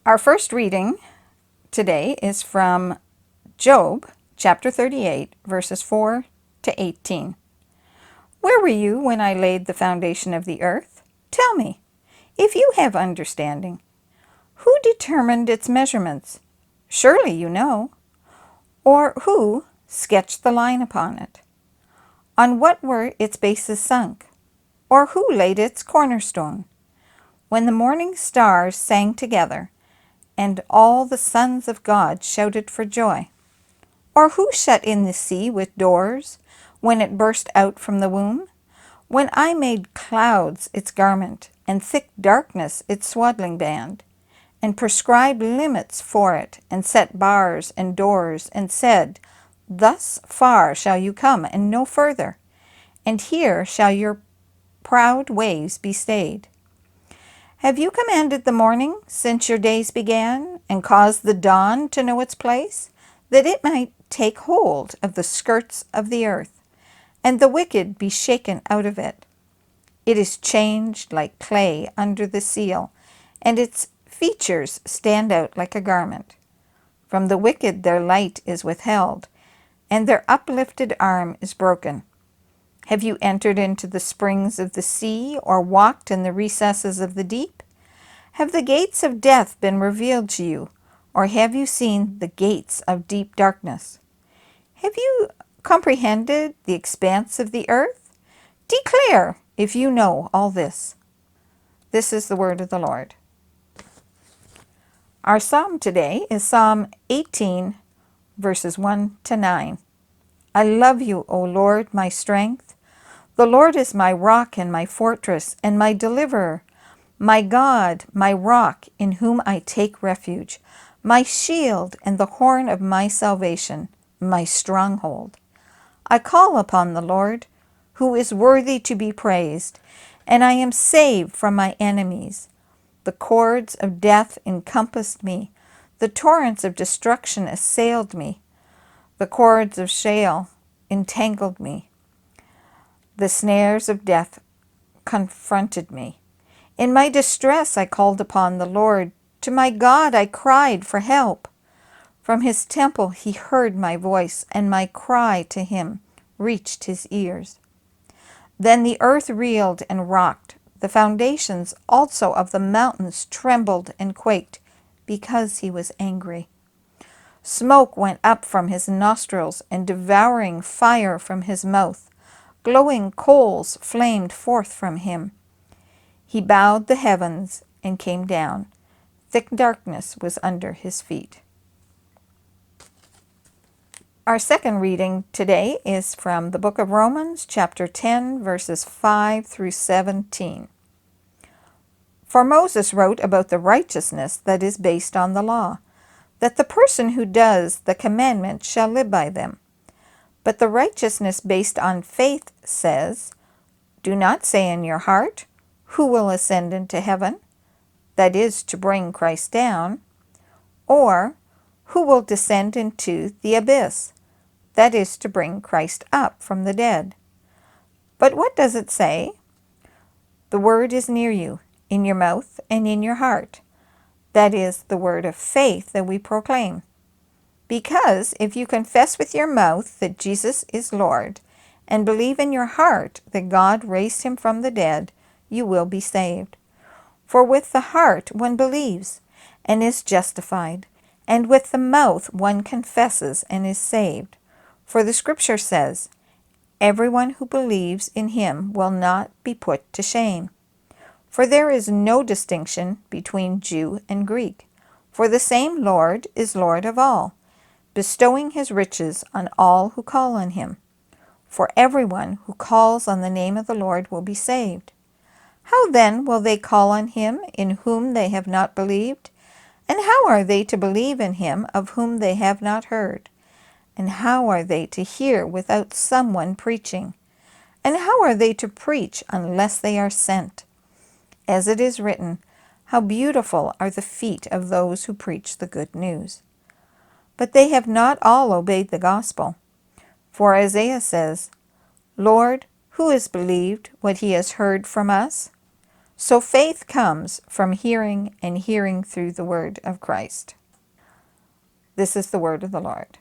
Our first reading today is from Job chapter 38, verses 4 to 18. Where were you when I laid the foundation of the earth? Tell me, if you have understanding. Who determined its measurements? Surely you know. Or who sketched the line upon it? On what were its bases sunk? Or who laid its cornerstone? When the morning stars sang together, and all the sons of God shouted for joy? Or who shut in the sea with doors when it burst out from the womb? When I made clouds its garment, and thick darkness its swaddling band, and prescribed limits for it, and set bars and doors, and said, Thus far shall you come, and no further, and here shall your proud waves be stayed. Have you commanded the morning since your days began, and caused the dawn to know its place, that it might take hold of the skirts of the earth, and the wicked be shaken out of it? It is changed like clay under the seal, and its features stand out like a garment. From the wicked their light is withheld, and their uplifted arm is broken. Have you entered into the springs of the sea, or walked in the recesses of the deep? Have the gates of death been revealed to you, or have you seen the gates of deep darkness? Have you comprehended the expanse of the earth? Declare if you know all this. This is the word of the Lord. Our psalm today is Psalm 18, verses 1 to 9. I love you, O Lord, my strength. The Lord is my rock and my fortress and my deliverer, my God, my rock, in whom I take refuge, my shield and the horn of my salvation, my stronghold. I call upon the Lord, who is worthy to be praised, and I am saved from my enemies. The cords of death encompassed me. The torrents of destruction assailed me. The cords of Sheol entangled me. The snares of death confronted me. In my distress I called upon the Lord. To my God I cried for help. From his temple he heard my voice, and my cry to him reached his ears. Then the earth reeled and rocked. The foundations also of the mountains trembled and quaked, because he was angry. Smoke went up from his nostrils, and devouring fire from his mouth. Glowing coals flamed forth from him. He bowed the heavens and came down. Thick darkness was under his feet. Our second reading today is from the book of Romans, chapter 10, verses 5 through 17. For Moses wrote about the righteousness that is based on the law, that the person who does the commandments shall live by them. But the righteousness based on faith says, Do not say in your heart, Who will ascend into heaven? That is, to bring Christ down. Or, Who will descend into the abyss? That is, to bring Christ up from the dead. But what does it say? The word is near you, in your mouth and in your heart. That is the word of faith that we proclaim. Because if you confess with your mouth that Jesus is Lord, and believe in your heart that God raised him from the dead, you will be saved. For with the heart one believes and is justified, and with the mouth one confesses and is saved. For the scripture says, Everyone who believes in him will not be put to shame. For there is no distinction between Jew and Greek, for the same Lord is Lord of all, bestowing his riches on all who call on him. For everyone who calls on the name of the Lord will be saved. How then will they call on him in whom they have not believed? And how are they to believe in him of whom they have not heard? And how are they to hear without someone preaching? And how are they to preach unless they are sent? As it is written, How beautiful are the feet of those who preach the good news. But they have not all obeyed the gospel. For Isaiah says, Lord, who has believed what he has heard from us? So faith comes from hearing, and hearing through the word of Christ. This is the word of the Lord.